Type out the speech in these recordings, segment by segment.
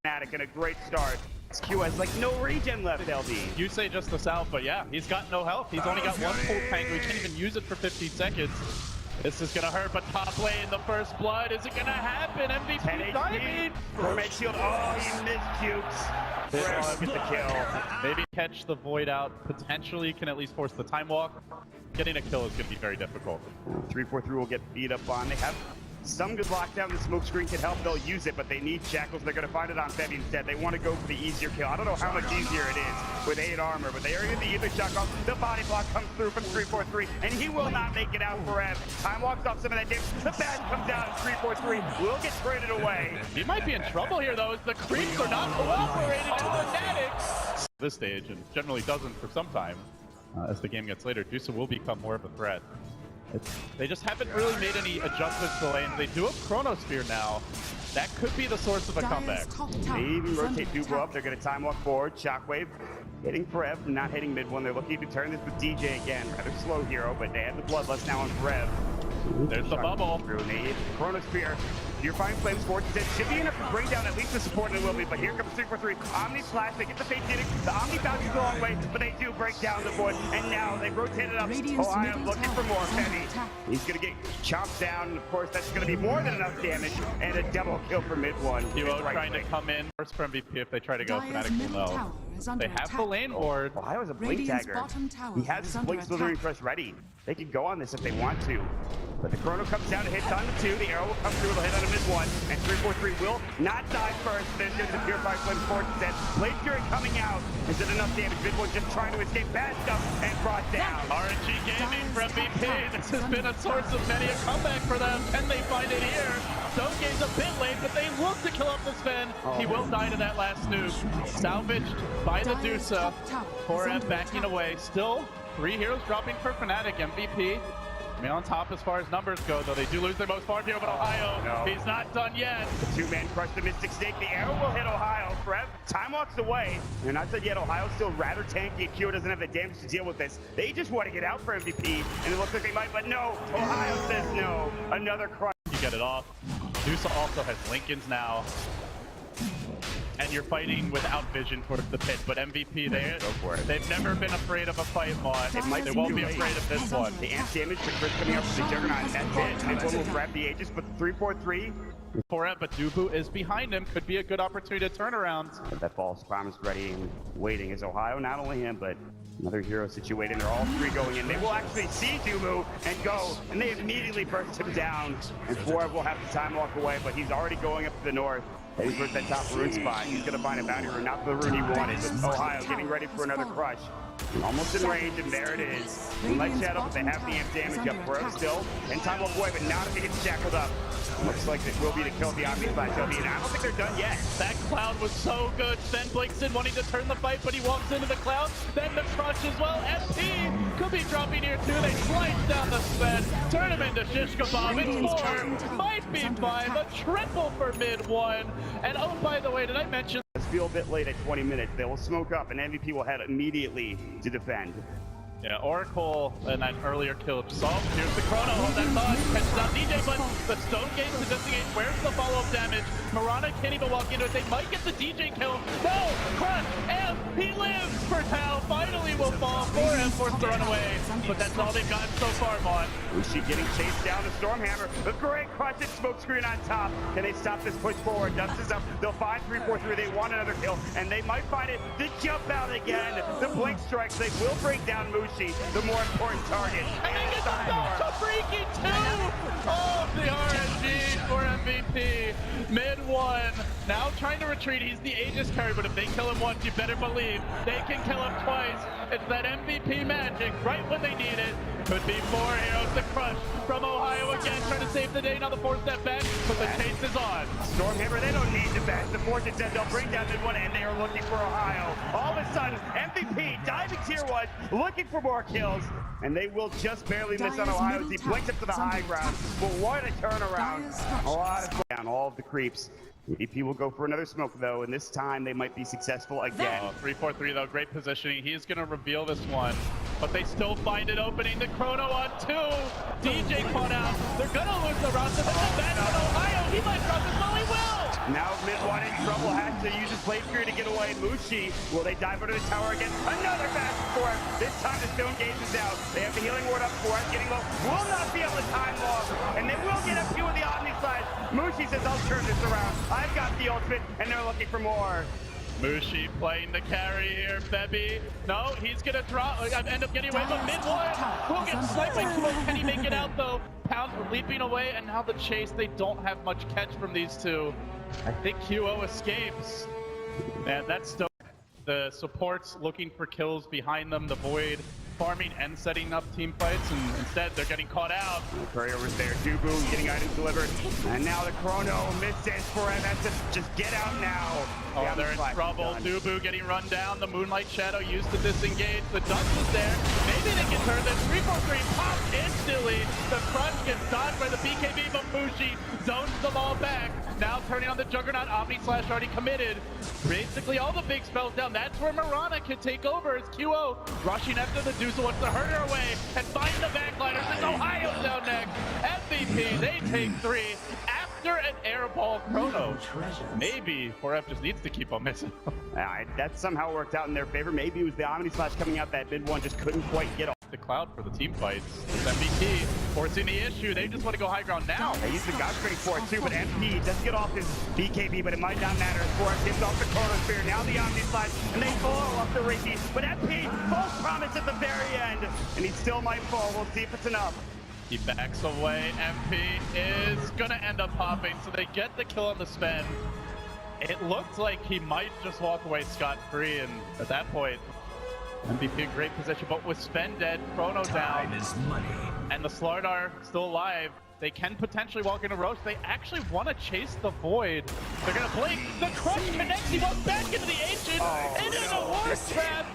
Fnatic and a great start. Q has like no regen left, LB. You say just the south, but yeah, he's got no health. He's only got one full tank. We can't even use it for 15 seconds. This is gonna hurt, but top lane, the first blood. Is it gonna happen? MVP diving. Mermaid shield. Oh, he missed Cukes. Fresh get the kill. Maybe catch the void out. Potentially can at least force the time walk. Getting a kill is gonna be very difficult. 343 will get beat up on. They have some good lockdown. The smoke screen can help. They'll use it, but they need shackles. They're going to find it on Bevy instead. They want to go for the easier kill. I don't know how much easier it is with 8 armor, but they are going to either shackle. The body block comes through from 343, and he will not make it out for Ev. Time walks off some of that damage. The bad comes down, and 343 will get traded away. He might be in trouble here, though, as the creeps are not cooperating to the Fnatic. This stage, and generally doesn't for some time. As the game gets later, Dusa will become more of a threat. They just haven't really made any adjustments to the lane. They do have Chronosphere now. That could be the source of a comeback. They even rotate Dubo up. They're going to time walk forward. Shockwave hitting Prev, not hitting mid one. They're looking to turn this with DJ again. Rather slow hero, but they have the Bloodlust now on Prev. There's the bubble. They Chronosphere. You're finding Flames Force. It should be enough to bring down at least the support, and it will be. But here comes 343. Omni Flash. They get the fake hitting. The Omni bounces the long way, but they do break down the void. And now they've rotated up. Ohio looking for more. Heavy. He's going to get chopped down. And of course, that's going to be more than enough damage. And a double kill for mid one. Duo trying to come in first for MVP if they try to go. Fnatic will know. They have the lane ward. Ohio's a blink tagger. He has his blink slithering crush ready. They can go on this if they want to. But the Chrono comes down and hits on the 2. The arrow will come through. It'll hit on a mid 1. And 343 will not die first. Then there's the Purified Flame Force instead. Blade Fury coming out. Is it enough damage? Mid 1 just trying to escape bad stuff and brought down. RNG Gaming for MVP. This has been a source of many a comeback for them. And they find it here. Stonegate's a bit late, but they look to kill off the Sven. He will die to that last nuke. Salvaged by the Dusa. 4M backing away. Still 3 heroes dropping for Fnatic. MVP. On top as far as numbers go, though they do lose their most farm hero, but Ohio, he's not done yet. The 2-man crush the Mystic Snake. The arrow will hit Ohio. Prev, time walks away. They're not done yet. Ohio's still rather tanky. Q doesn't have the damage to deal with this. They just want to get out for MVP, and it looks like they might, but no. Ohio says no. Another crush. You get it off. Dusa also has Lincolns now. And you're fighting without vision towards the pit, but MVP, they've never been afraid of a fight, Maud. They won't be afraid of this one. The amp damage, the crit coming up from the Juggernaut, that's it. Mid one will grab the Aegis, but the 343. But Dubu is behind him. Could be a good opportunity to turn around. But that false promise ready and waiting is Ohio. Not only him, but another hero situated. They're all 3 going in. They will actually see Dubu and go, and they immediately burst him down. And Forev will have the time walk away, but he's already going up to the north. He's at that top rune spot. He's going to find a bounty rune, not the rune he wanted. But Ohio getting ready for another crush. Almost in range, and there it is. Moonlight Shadow, but they have the amp damage up for him still. And time walk away, but not if he gets shackled up. Looks like it will be to kill the Omni Flash LB, and I don't think they're done yet. That cloud was so good. Sven blinks in, wanting to turn the fight, but he walks into the cloud. Then the crush as well. MP could be dropping here too. They slice down the Sven, turn him into shish kebab. It's 4, might be 5. A triple for mid 1. And oh, by the way, did I mention? Let's feel a bit late at 20 minutes. They will smoke up, and MVP will head immediately to defend. Yeah, Oracle and that earlier kill solved. Here's the Chrono on that thought. Catches out DJ, but the Stonegate to disengage. Where's the follow-up damage? Mirana can't even walk into it. They might get the DJ kill. No! Crush! M! He lives for Tao. Finally will fall for him, forced to run away. But that's all they've gotten so far, Mon. Ushi getting chased down. The Stormhammer. The great crush and smoke screen on top. Can they stop this push forward? Dust is up. They'll find 343. They want another kill, and they might find it. The jump out again. The blink strikes. They will bring down Mushi, the more important target. And they get the back to freaking 2! Oh, the RNG for MVP. Mid 1. Now trying to retreat. He's the Aegis carry, but if they kill him once, you better believe they can kill him twice. It's that MVP magic right when they need it. Could be 4 heroes. The crush from Ohio again, trying to save the day. Now the 4-step back, but the chase is on. Stormhammer, they don't need the back. The fortune said they'll bring down mid 1, and they are looking for Ohio. All of a sudden, MVP diving tier 1, looking for more kills, and they will just barely miss on Ohio as he blinks up to the high ground. But what a turnaround. A lot of down all of the creeps. MVP will go for another smoke though, and this time they might be successful again. 343 though, great positioning. He's gonna reveal this one, but they still find it opening. The Chrono on 2. DJ caught out. They're gonna lose the round. So that's a bad on Ohio. He might drop this. Well, he will. Now mid-one in trouble, has to use his blade fury to get away. Mushi, will they dive under the tower again? Another fast for it. This time the stone gaze is out. They have the healing ward up for it, getting low. Will not be able to time long, and they will get a few of the Omni side. Mushi says, I'll turn this around. I've got the ultimate, and they're looking for more. Mushi playing the carry here, Bebby. No, he's gonna drop, end up getting away, but mid-one will get sniped by Kuo. Can he make it out though? Pound leaping away, and now the chase. They don't have much catch from these two. I think QO escapes. And that's still the supports looking for kills behind them. The Void farming and setting up team fights, and instead they're getting caught out. Curry over there, Dubu getting items delivered, and now the Chrono misses for him. That's just get out now. Oh, they're in trouble. Dubu getting run down. The Moonlight Shadow used to disengage. The dust is there. Maybe they can turn this. 3-4-3 pops instantly. The crunch gets dodged by the BKB, but Mushi zones them all back. Now turning on the Juggernaut. Omni Slash already committed. Basically all the big spells down. That's where Mirana can take over as QO rushing after the Dusa wants to hurt her away and find the backliners. It's Ohio down next. MVP, they take 3 after an airball Chrono. Maybe 4F just needs to keep on missing. That somehow worked out in their favor. Maybe it was the Omni Slash coming out that mid one just couldn't quite get off. The cloud for the team fights. It's MVP forcing the issue. They just want to go high ground now. They use the God Straight for it too, but MP does get off his BKB, but it might not matter. Forrest gets off the Chrono Spear. Now the Omni Slash, and they follow up the Reiki. But MP, false promise at the very end, and he still might fall. We'll see if it's enough. He backs away. MP is gonna end up popping, so they get the kill on the spend. It looked like he might just walk away scot-free, and at that point, MVP in great position, but with Sven dead, Chrono down, and the Slardar still alive, they can potentially walk into Roche. They actually want to chase the Void. They're going to blink. The Crush connects. He walks back into the Ancient, into the War Trap.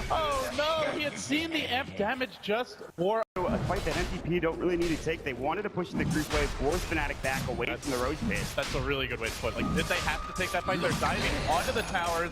Oh no, he had seen the amp damage just for a fight that MVP don't really need to take. They wanted to push the creep wave, force Fnatic back away from the Roche pit. That's a really good way to put it. Like, did they have to take that fight? They're diving onto the towers.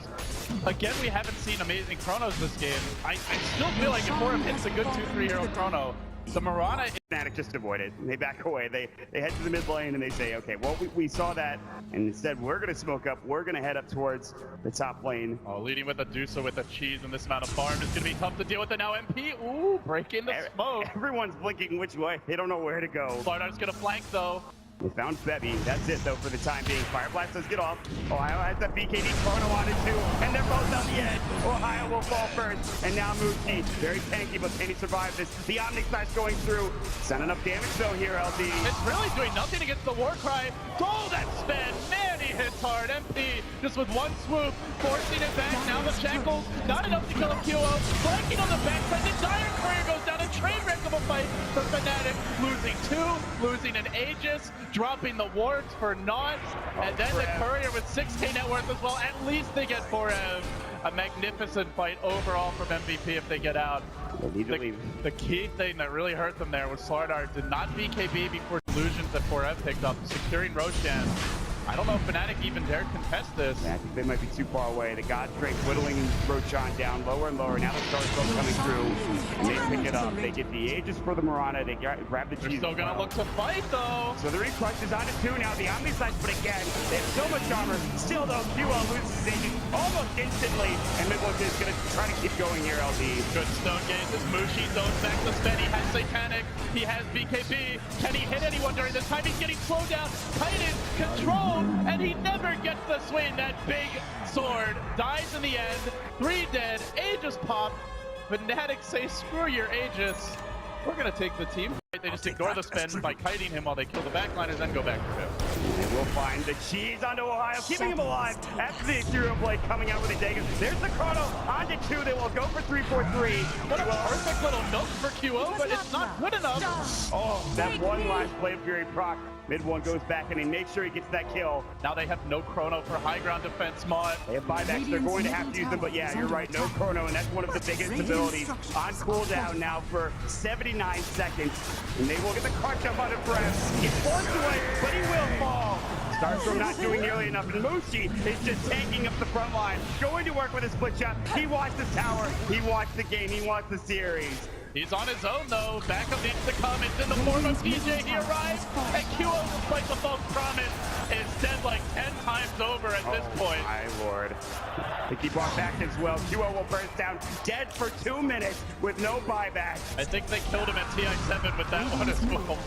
Again, we haven't seen amazing Chronos this game. I still feel like if 4F hits a good 2-3 hero Chrono, the Mirana... Fnatic just avoid it. They back away. They head to the mid lane and they say, okay, well, we saw that, and instead we're going to smoke up. We're going to head up towards the top lane. Oh, leading with a Dusa with a cheese and this amount of farm is going to be tough to deal with it now. MP, ooh, breaking the smoke. Everyone's blinking which way. They don't know where to go. Slardar's going to flank, though. They found Bebby. That's it, though, for the time being. Fire Blast does get off. Ohio has the BKD Chrono on it, too. And they're both on the edge. Ohio will fall first. And now Mushi, very tanky, but can he survive this? The Omni Slash going through. It's not enough damage, though, here, LD. It's really doing nothing against the Warcry. Oh, that spin. Man, he hits hard. MP just with one swoop, forcing it back. Now the Shackles, not enough to kill a QO. Flanking on the backside. The Dire Courier goes down. A train wreck of a fight for Fnatic. Losing 2, losing an Aegis, dropping the wards for naught, and then the Courier with 6k net worth as well. At least they get 4F. A magnificent fight overall from MVP if they get out. The key thing that really hurt them there was Slardar did not BKB before Delusions that 4F picked up, securing Roshan. I don't know if Fnatic even dared contest this. Yeah, I think they might be too far away. The God Straight whittling Roshan down lower and lower. Now the Star Stroke coming through, and they pick it up. They get the Aegis for the Mirana. They grab the cheese. They're still going to look to fight, though. So the Recrush is on it, too. Now the Omni Slash, but again, they have so much armor. Still, though, QO loses his Aegis almost instantly, and Midwood is going to try to keep going here, LD. Good stone gaze as Mushi zones back to Sven. He has Satanic. He has BKB. Can he hit anyone during this time? He's getting slowed down. Titan controlled, and he never gets the swing. That big sword dies in the end. 3 dead. Aegis pop. Fnatic say, screw your Aegis. We're going to take the team. They just ignore the spin by kiting him while they kill the backliners and go back to him. And we'll find the cheese onto Ohio, keeping him alive after the Ethereal Blade coming out with a Dagon. There's the Chrono onto 2. They will go for 3-4-3. What a perfect little milk for QO, but it's not good enough. Oh, that one last Blade Fury proc. Mid one goes back and he makes sure he gets that kill. Now they have no Chrono for high ground defense, Mott. They have buybacks. They're going to have to use them, but yeah, you're right. No Chrono, and that's one of the biggest abilities. On cooldown now for 79 seconds. And they will get the crush up on it for him. He's forced away, but he will fall. Starstorm not doing nearly enough, and Mushi is just tanking up the front line. Going to work with a split shot. He watched the tower. He watched the game. He watched the series. He's on his own, though. Backup needs to come. It's in the form of TJ. He arrives, and QO, despite the false promise, is dead like 10 times over at this point. My lord. They keep on back as well. QO will burst down dead for 2 minutes with no buyback. I think they killed him at TI7 with that one as well.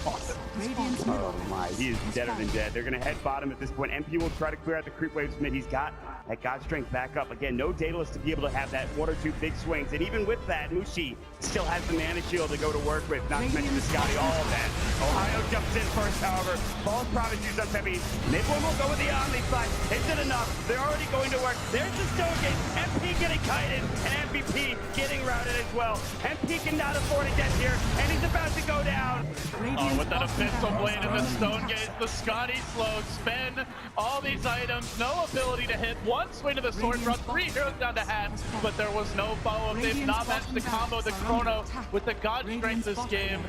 Oh my, he is deader than dead. They're going to head bottom at this point. MP will try to clear out the creep waves mid. He's got that God strength back up. Again, no Daedalus to be able to have that 1 or 2 big swings. And even with that, Mushi still has the mana shield to go to work with. Not to mention the Scotty, all of that. Ohio jumps in first, however. False Promise used up heavy. Mid one will go with the Omni Slash. Is it enough? They're already going to work. There's the Stone Gate. MP getting kited, and MVP getting routed as well. MP cannot afford to get here, and he's about to go down. Oh, with that Abyssal Blade and the Stone Gate, the Scotty slow, spend all these items, no ability to hit, one swing to the sword run, 3 heroes down to half, but there was no follow-up. They've not matched the combo, the Chrono, with the God Strength this game.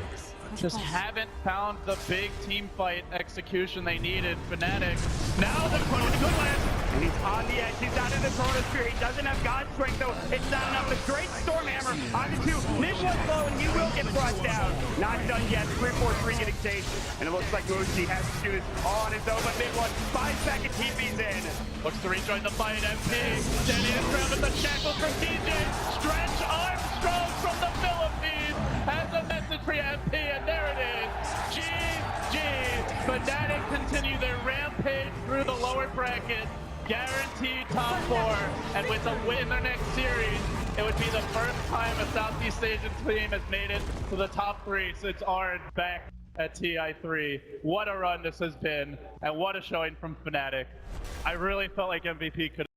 Just haven't found the big team fight execution they needed. Fnatic, now the Chrono to good land. And he's on the edge. He's out in the Chrono Sphere. He doesn't have God Strength, though. It's not enough. The great Storm Hammer on the 2. Mid one low, and he will get brought down. Not done yet. 3-4-3 get exchanged. And it looks like Mushi has to do this all on his own, but mid one, 5-second TP's in. Looks to rejoin the fight, MP. Denny is grabbed with the shackles from DJ. Stretch Armstrong from the Philippines has a message for MP, and there it is. GG. Fnatic continue their rampage through the lower bracket. Guaranteed top 4, and with a win in their next series, it would be the first time a Southeast Asian team has made it to the top 3 since Orange back at TI3. What a run this has been, and what a showing from Fnatic. I really felt like MVP could